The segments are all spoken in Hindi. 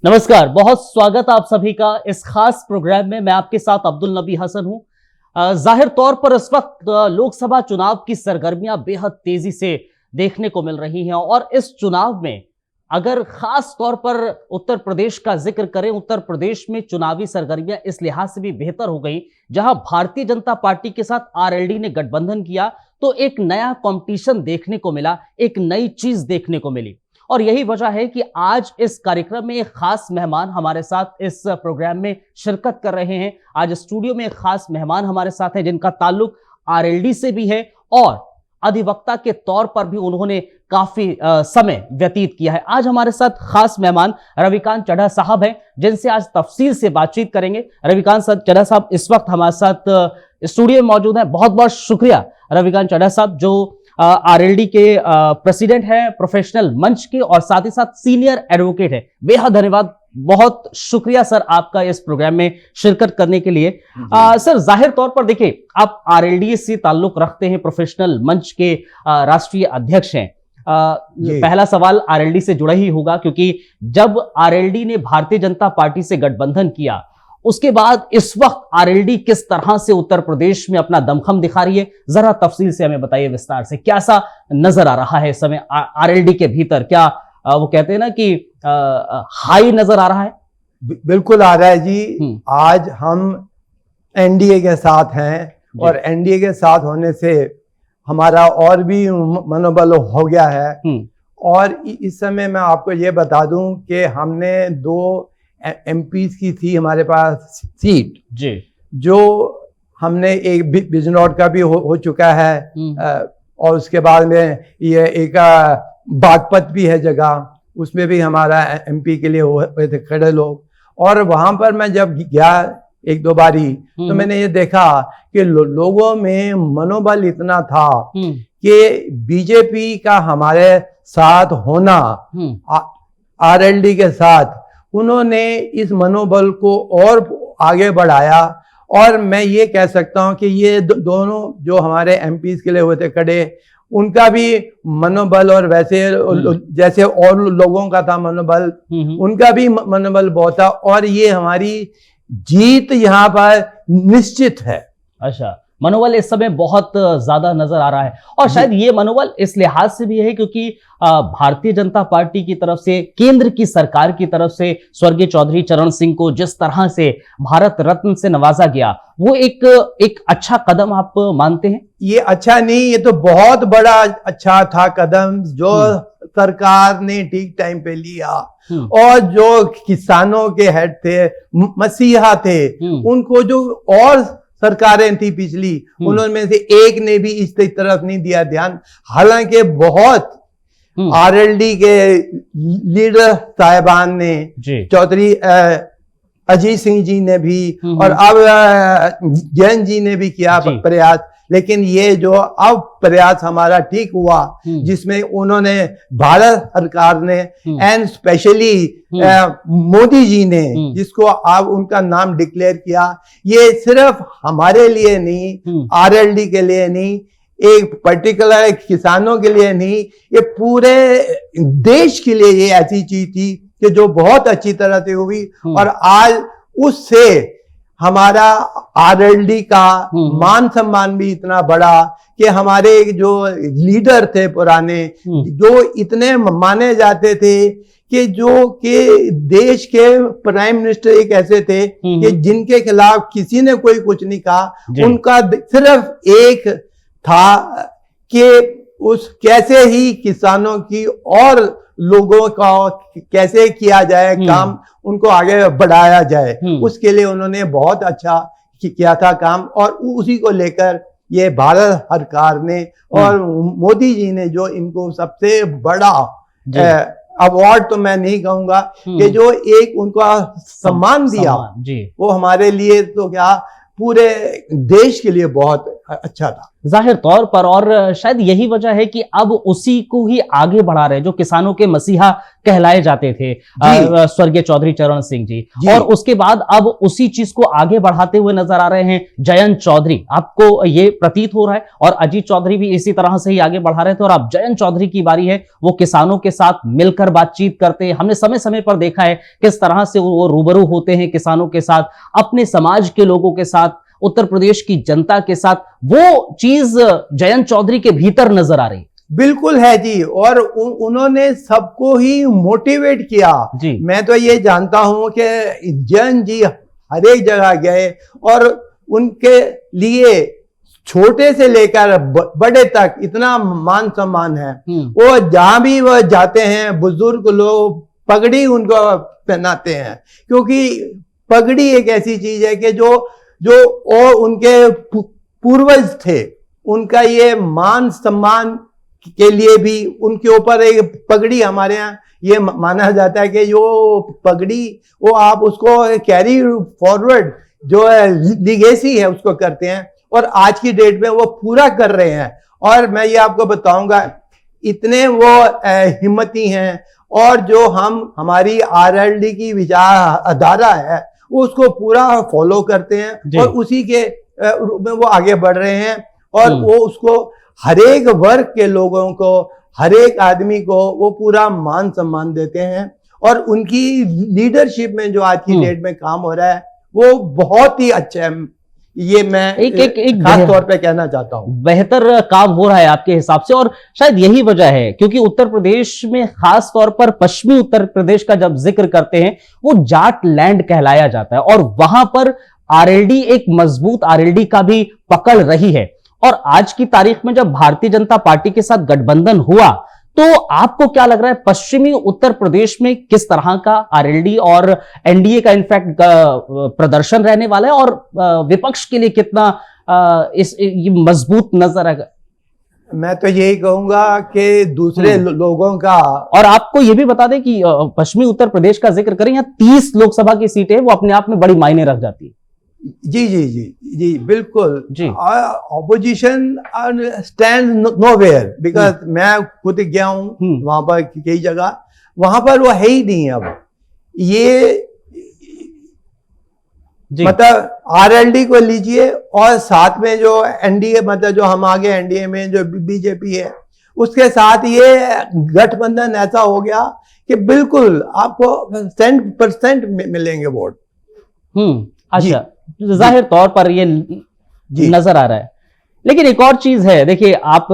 नमस्कार, बहुत स्वागत आप सभी का इस खास प्रोग्राम में। मैं आपके साथ अब्दुल नबी हसन हूं। जाहिर तौर पर इस वक्त लोकसभा चुनाव की सरगर्मियां बेहद तेजी से देखने को मिल रही हैं और इस चुनाव में अगर खास तौर पर उत्तर प्रदेश का जिक्र करें, उत्तर प्रदेश में चुनावी सरगर्मियां इस लिहाज से भी बेहतर हो गई, जहां भारतीय जनता पार्टी के साथ आरएलडी ने गठबंधन किया तो एक नया कंपटीशन देखने को मिला, एक नई चीज देखने को मिली। और यही वजह है कि आज इस कार्यक्रम में एक खास मेहमान हमारे साथ इस प्रोग्राम में शिरकत कर रहे हैं। आज स्टूडियो में एक खास मेहमान हमारे साथ हैं जिनका ताल्लुक आरएलडी से भी है और अधिवक्ता के तौर पर भी उन्होंने काफी समय व्यतीत किया है। आज हमारे साथ खास मेहमान रविकांत चड्ढा साहब हैं, जिनसे आज तफसील से बातचीत करेंगे। रविकांत चड्ढा साहब इस वक्त हमारे साथ स्टूडियो में मौजूद हैं। बहुत बहुत शुक्रिया रविकांत चड्ढा साहब, जो आरएलडी के प्रेसिडेंट हैं, प्रोफेशनल मंच के, और साथ ही साथ सीनियर एडवोकेट है। बेहद धन्यवाद, बहुत शुक्रिया सर आपका इस प्रोग्राम में शिरकत करने के लिए। सर, जाहिर तौर पर देखिए, आप आरएलडी से ताल्लुक रखते हैं, प्रोफेशनल मंच के राष्ट्रीय अध्यक्ष हैं। पहला सवाल आरएलडी से जुड़ा ही होगा, क्योंकि जब आरएलडी ने भारतीय जनता पार्टी से गठबंधन किया उसके बाद इस वक्त आरएलडी किस तरह से उत्तर प्रदेश में अपना दमखम दिखा रही है, जरा तफसील से हमें बताइए विस्तार से। क्या सा नजर आ रहा है इस समय आरएलडी के भीतर? क्या वो कहते हैं ना कि हाई नजर आ रहा है? बिल्कुल आ रहा है जी। आज हम एनडीए के साथ हैं और एनडीए के साथ होने से हमारा और भी मनोबल हो गया है। और इस समय मैं आपको ये बता दूं कि हमने 2 एमपीज की थी हमारे पास सीट जी, जो हमने एक बिजनौर का भी हो चुका है, और उसके बाद में ये एक बागपत भी है जगह, उसमें भी हमारा एमपी के लिए हुए थे खड़े लोग। और वहां पर मैं जब गया 1-2 बारी तो मैंने ये देखा कि लोगों में मनोबल इतना था कि बीजेपी का हमारे साथ होना, आरएलडी के साथ, उन्होंने इस मनोबल को और आगे बढ़ाया। और मैं ये कह सकता हूं कि ये दोनों जो हमारे एमपीज के लिए हुए थे खड़े, उनका भी मनोबल, और वैसे जैसे और लोगों का था मनोबल, उनका भी मनोबल बहुत था। और ये हमारी जीत यहाँ पर निश्चित है। अच्छा, मनोबल इस समय बहुत ज्यादा नजर आ रहा है, और शायद ये मनोबल इस लिहाज से भी है क्योंकि भारतीय जनता पार्टी की तरफ से, केंद्र की सरकार की तरफ से स्वर्गीय चौधरी चरण सिंह को जिस तरह से भारत रत्न से नवाजा गया, वो एक अच्छा कदम आप मानते हैं? ये अच्छा नहीं, ये तो बहुत बड़ा अच्छा था कदम जो सरकार ने ठीक टाइम पे लिया। और जो किसानों के हेड थे, मसीहा थे, उनको जो और सरकारें थी पिछली, उन्होंने से एक ने भी इस तरफ नहीं दिया ध्यान। हालांकि बहुत आरएलडी के लीडर साहिबान ने, चौधरी अजीत सिंह जी ने भी, और अब जैन जी ने भी किया प्रयास। लेकिन ये जो अब प्रयास हमारा ठीक हुआ, जिसमें उन्होंने, भारत सरकार ने एंड स्पेशली मोदी जी ने, जिसको अब उनका नाम डिक्लेयर किया, ये सिर्फ हमारे लिए नहीं, आरएलडी के लिए नहीं, एक पर्टिकुलर किसानों के लिए नहीं, ये पूरे देश के लिए ये ऐसी चीज थी कि जो बहुत अच्छी तरह से हुई। और आज उससे हमारा आरएलडी का मान सम्मान भी इतना बढ़ा कि हमारे जो लीडर थे पुराने, जो इतने माने जाते थे कि देश के प्राइम मिनिस्टर एक ऐसे थे कि जिनके खिलाफ किसी ने कोई कुछ नहीं कहा, उनका सिर्फ एक था कि उस कैसे ही किसानों की और लोगों का कैसे किया जाए काम, उनको आगे बढ़ाया जाए, उसके लिए उन्होंने बहुत अच्छा किया था काम। और उसी को लेकर ये भारत सरकार ने और मोदी जी ने जो इनको सबसे बड़ा अवार्ड, तो मैं नहीं कहूंगा कि जो एक उनका सम्मान दिया, वो हमारे लिए तो क्या, पूरे देश के लिए बहुत अच्छा था। जाहिर तौर पर, और शायद यही वजह है कि अब उसी को ही आगे बढ़ा रहे हैं जो किसानों के मसीहा कहलाए जाते थे, स्वर्गीय चौधरी चरण सिंह जी, और उसके बाद अब उसी चीज को आगे बढ़ाते हुए नजर आ रहे हैं जयंत चौधरी। आपको ये प्रतीत हो रहा है, और अजीत चौधरी भी इसी तरह से ही आगे बढ़ा रहे थे, और अब जयंत चौधरी की बारी है, वो किसानों के साथ मिलकर बातचीत करते हैं। हमने समय समय पर देखा है किस तरह से वो रूबरू होते हैं किसानों के साथ, अपने समाज के लोगों के साथ, उत्तर प्रदेश की जनता के साथ। वो चीज जयंत चौधरी के भीतर नजर आ रही। बिल्कुल है जी, और उन्होंने सबको ही मोटिवेट किया जी। मैं तो ये जानता हूं कि जयंत जी हर एक जगह गए और उनके लिए छोटे से लेकर बड़े तक इतना मान सम्मान है। वो जहां भी वह जाते हैं, बुजुर्ग लोग पगड़ी उनको पहनाते हैं, क्योंकि पगड़ी एक ऐसी चीज है कि जो और उनके पूर्वज थे, उनका ये मान सम्मान के लिए भी उनके ऊपर एक पगड़ी, हमारे यहाँ ये माना जाता है कि जो पगड़ी वो आप उसको कैरी फॉरवर्ड, जो लिगेसी है उसको करते हैं, और आज की डेट में वो पूरा कर रहे हैं। और मैं ये आपको बताऊंगा, इतने वो हिम्मती हैं, और जो हमारी आरएलडी की विचारधारा है उसको पूरा फॉलो करते हैं, और उसी के रूप में वो आगे बढ़ रहे हैं, और वो उसको हर एक वर्ग के लोगों को, हर एक आदमी को वो पूरा मान सम्मान देते हैं। और उनकी लीडरशिप में जो आज की डेट में काम हो रहा है वो बहुत ही अच्छा है। ये मैं एक खास तौर पे कहना चाहता हूं, बेहतर काम हो रहा है आपके हिसाब से, और शायद यही वजह है क्योंकि उत्तर प्रदेश में, खास तौर पर पश्चिमी उत्तर प्रदेश का जब जिक्र करते हैं, वो जाट लैंड कहलाया जाता है, और वहां पर आरएलडी एक मजबूत आरएलडी का भी पकड़ रही है। और आज की तारीख में जब भारतीय जनता पार्टी के साथ गठबंधन हुआ, तो आपको क्या लग रहा है पश्चिमी उत्तर प्रदेश में किस तरह का आरएलडी और एनडीए का इनफैक्ट प्रदर्शन रहने वाला है, और विपक्ष के लिए कितना ये मजबूत नजर है? मैं तो यही कहूंगा कि दूसरे लोगों का, और आपको ये भी बता दें कि पश्चिमी उत्तर प्रदेश का जिक्र करें, यहाँ 30 लोकसभा की सीटें, वो अपने आप में बड़ी मायने रख जाती है। जी जी जी जी बिल्कुल जी। ऑपोजिशन स्टैंड नोवेयर, बिकॉज मैं खुद गया हूं वहां पर कई जगह, वहां पर वो है ही नहीं। अब ये मतलब आरएलडी को लीजिए, और साथ में जो एनडीए, मतलब जो हम आगे एनडीए में जो बीजेपी है, उसके साथ ये गठबंधन ऐसा हो गया कि बिल्कुल आपको 100% मिलेंगे वोट। अच्छा, जाहिर तौर पर ये नजर आ रहा है। लेकिन एक और चीज है, देखिए आप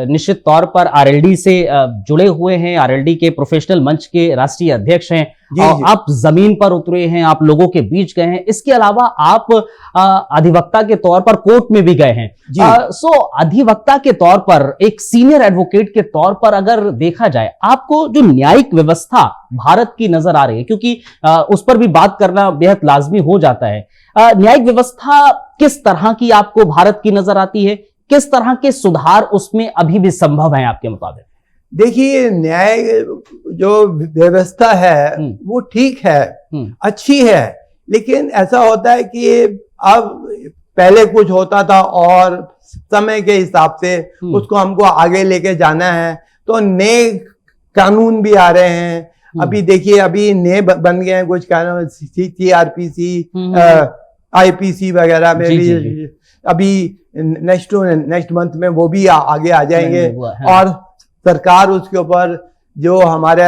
निश्चित तौर पर आरएलडी से जुड़े हुए हैं, आरएलडी के प्रोफेशनल मंच के राष्ट्रीय अध्यक्ष हैं, और आप जमीन पर उतरे हैं, आप लोगों के बीच गए हैं। इसके अलावा आप अधिवक्ता के तौर पर कोर्ट में भी गए हैं। सो अधिवक्ता के तौर पर, एक सीनियर एडवोकेट के तौर पर अगर देखा जाए, आपको जो न्यायिक व्यवस्था भारत की नजर आ रही है, क्योंकि उस पर भी बात करना बेहद लाजमी हो जाता है, न्यायिक व्यवस्था किस तरह की आपको भारत की नजर आती है? किस तरह के सुधार उसमें अभी भी संभव है आपके मुताबिक? देखिए, न्याय जो व्यवस्था है वो ठीक है, अच्छी है, लेकिन ऐसा होता है कि अब पहले कुछ होता था और समय के हिसाब से उसको हमको आगे लेके जाना है, तो नए कानून भी आ रहे हैं। अभी देखिए, अभी नए बन गए हैं कुछ कानून, सीआरपीसी, आईपीसी वगैरह में भी अभी नेक्स्ट मंथ में वो भी आगे आ जाएंगे, और सरकार उसके ऊपर जो हमारे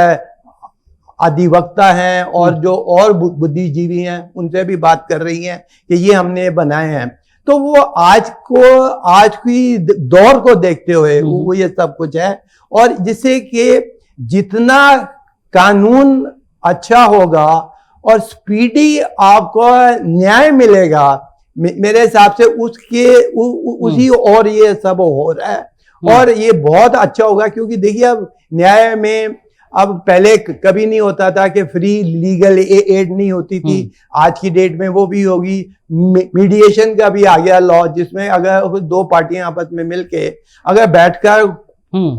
अधिवक्ता हैं और जो और बुद्धिजीवी हैं उनसे भी बात कर रही हैं कि ये हमने बनाए हैं। तो वो आज की दौर को देखते हुए वो ये सब कुछ है, और जिससे कि जितना कानून अच्छा होगा और स्पीडी आपको न्याय मिलेगा, मेरे हिसाब से उसी और ये सब हो रहा है, और ये बहुत अच्छा होगा। क्योंकि देखिए, अब न्याय में अब पहले कभी नहीं होता था कि फ्री लीगल एड नहीं होती थी, आज की डेट में वो भी होगी। मीडिएशन का भी आ गया लॉ, जिसमें अगर दो पार्टियां आपस में मिलके अगर बैठकर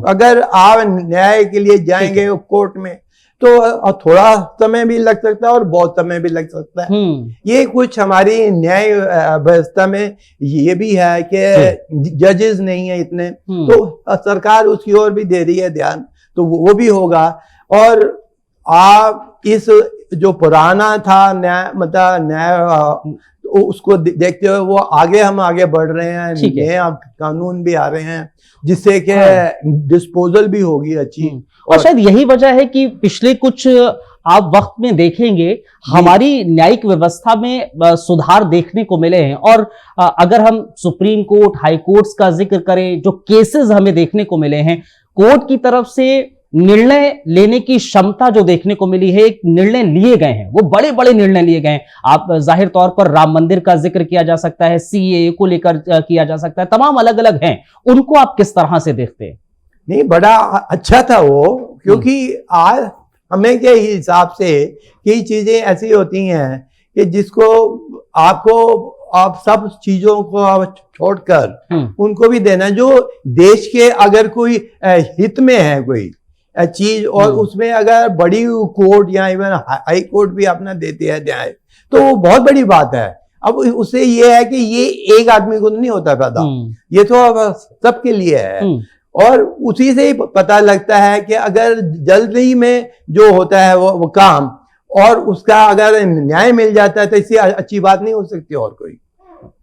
अगर आप न्याय के लिए जाएंगे कोर्ट में, तो थोड़ा समय भी लग सकता है और बहुत समय भी लग सकता है। ये कुछ हमारी न्याय व्यवस्था में ये भी है कि जजेस नहीं है इतने, तो सरकार उसकी ओर भी दे रही है ध्यान, तो वो भी होगा। और आप इस जो पुराना था न्याय, मतलब न्याय, उसको देखते हुए वो हम आगे बढ़ रहे हैं, नए कानून भी आ रहे हैं जिससे कि डिस्पोजल भी होगी अच्छी। और शायद यही वजह है कि पिछले कुछ आप वक्त में देखेंगे हमारी न्यायिक व्यवस्था में सुधार देखने को मिले हैं। और अगर हम सुप्रीम कोर्ट, हाई कोर्ट्स का जिक्र करें, जो केसेस हमें देखने को मिले हैं, कोर्ट की तरफ से निर्णय लेने की क्षमता जो देखने को मिली है, एक निर्णय लिए गए हैं, वो बड़े बड़े निर्णय लिए गए हैं। आप जाहिर तौर पर राम मंदिर का जिक्र किया जा सकता है, सीएए को लेकर किया जा सकता है, तमाम अलग अलग हैं। उनको आप किस तरह से देखते हैं? नहीं, बड़ा अच्छा था वो, क्योंकि आज हमें के हिसाब से कई चीजें ऐसी होती हैं कि जिसको आप सब चीजों को आप छोड़कर उनको भी देना, जो देश के अगर कोई हित में है कोई चीज, और उसमें अगर बड़ी कोर्ट या इवन हाई कोर्ट भी अपना देते हैं न्याय, तो वो बहुत बड़ी बात है। अब उससे ये है कि ये एक आदमी को नहीं होता पैदा, ये तो अब सबके लिए है। और उसी से ही पता लगता है कि अगर जल्दी में जो होता है वो काम, और उसका अगर न्याय मिल जाता है, तो इससे अच्छी बात नहीं हो सकती और कोई।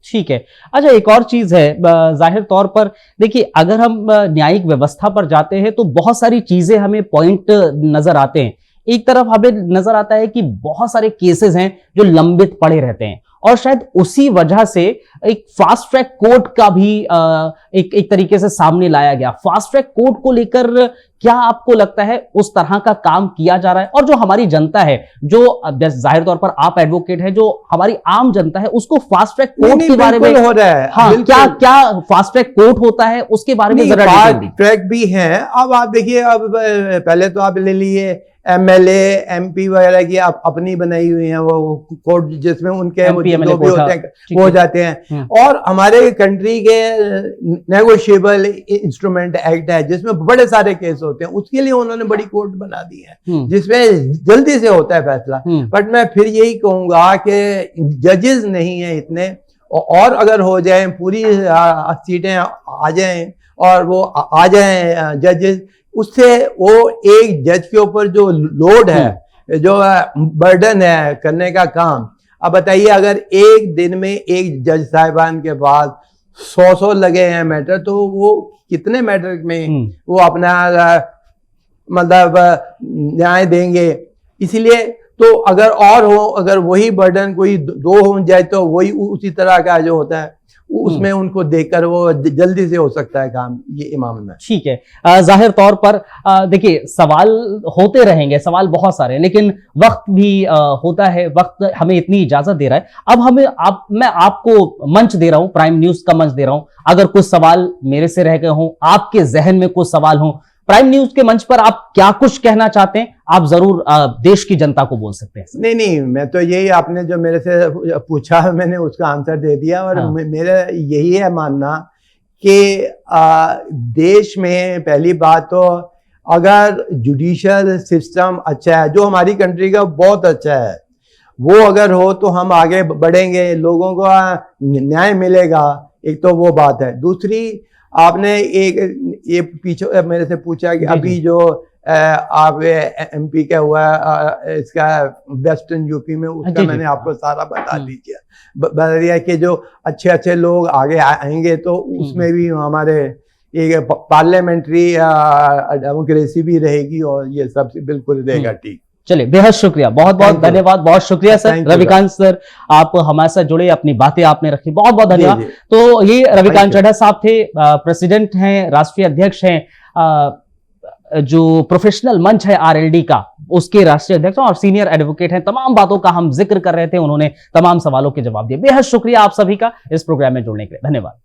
ठीक है। अच्छा, एक और चीज है, जाहिर तौर पर देखिए, अगर हम न्यायिक व्यवस्था पर जाते हैं तो बहुत सारी चीजें हमें पॉइंट नजर आते हैं। एक तरफ हमें नजर आता है कि बहुत सारे केसेस हैं जो लंबित पड़े रहते हैं, और शायद उसी वजह से एक फास्ट ट्रैक कोर्ट का भी एक तरीके से सामने लाया गया। फास्ट ट्रैक कोर्ट को लेकर क्या आपको लगता है उस तरह का काम किया जा रहा है? और जो हमारी जनता है, जो जाहिर तौर पर आप एडवोकेट है, जो हमारी आम जनता है, उसको फास्ट ट्रैक कोर्ट के बारे में हो रहा है, हाँ, क्या फास्ट ट्रैक कोर्ट होता है उसके बारे में जरा फास्ट ट्रैक भी है। अब आप देखिए, अब पहले तो आप ले लिए एमएलए एमपी वगैरह की अपनी बनाई हुई है वो कोर्ट, जिसमें उनके जो भी होते हैं वो हो जाते हैं। और हमारे कंट्री के नेगोशिएबल इंस्ट्रूमेंट एक्ट है जिसमें बड़े सारे केस होते हैं, उसके लिए उन्होंने बड़ी कोर्ट बना दी है जिसमें जल्दी से होता है फैसला। बट मैं फिर यही कहूंगा कि जजेस नहीं है इतने, और अगर हो जाए पूरी सीटें आ जाएं और वो आ जाएं जजेस, उससे वो एक जज के ऊपर जो लोड है, जो बर्डन है करने का काम, अब बताइए अगर एक दिन में एक जज साहिबान के पास 100 लगे हैं मैटर, तो वो कितने मैटर में वो अपना मतलब न्याय देंगे। इसलिए तो अगर वही बर्डन कोई दो हो जाए तो वही उसी तरह का जो होता है उसमें उनको देखकर वो जल्दी से हो सकता है काम, ये मामला है। ठीक है। जाहिर तौर पर देखिए, सवाल होते रहेंगे, सवाल बहुत सारे, लेकिन वक्त भी होता है, वक्त हमें इतनी इजाजत दे रहा है। अब मैं आपको मंच दे रहा हूं, प्राइम न्यूज का मंच दे रहा हूं। अगर कुछ सवाल मेरे से रह गए हों, आपके जहन में कुछ सवाल हों, प्राइम न्यूज के मंच पर आप क्या कुछ कहना चाहते हैं, आप जरूर देश की जनता को बोल सकते हैं। नहीं, मैं तो यही, आपने जो मेरे से पूछा मैंने उसका आंसर दे दिया। और मेरा यही है मानना कि देश में पहली बात तो अगर जुडिशियल सिस्टम अच्छा है, जो हमारी कंट्री का बहुत अच्छा है, वो अगर हो तो हम आगे बढ़ेंगे, लोगों को न्याय मिलेगा। एक तो वो बात है। दूसरी, आपने ये पीछे मेरे से पूछा कि अभी जो आप एमपी का हुआ इसका वेस्टर्न यूपी में, उसका मैंने आपको सारा बता दिया कि जो अच्छे लोग आगे आएंगे तो उसमें भी हमारे एक पार्लियामेंट्री डेमोक्रेसी भी रहेगी और ये सब बिल्कुल रहेगा। ठीक, चलिए, बेहद शुक्रिया, बहुत बहुत धन्यवाद, बहुत शुक्रिया सर। रविकांत सर, आप हमारे साथ जुड़े, अपनी बातें आपने रखी, बहुत बहुत धन्यवाद। तो ये रविकांत चड्ढा साहब थे, प्रेसिडेंट हैं, राष्ट्रीय अध्यक्ष हैं, जो प्रोफेशनल मंच है आरएलडी का, उसके राष्ट्रीय अध्यक्ष और सीनियर एडवोकेट हैं। तमाम बातों का हम जिक्र कर रहे थे, उन्होंने तमाम सवालों के जवाब दिए। बेहद शुक्रिया आप सभी का इस प्रोग्राम में जुड़ने के लिए, धन्यवाद।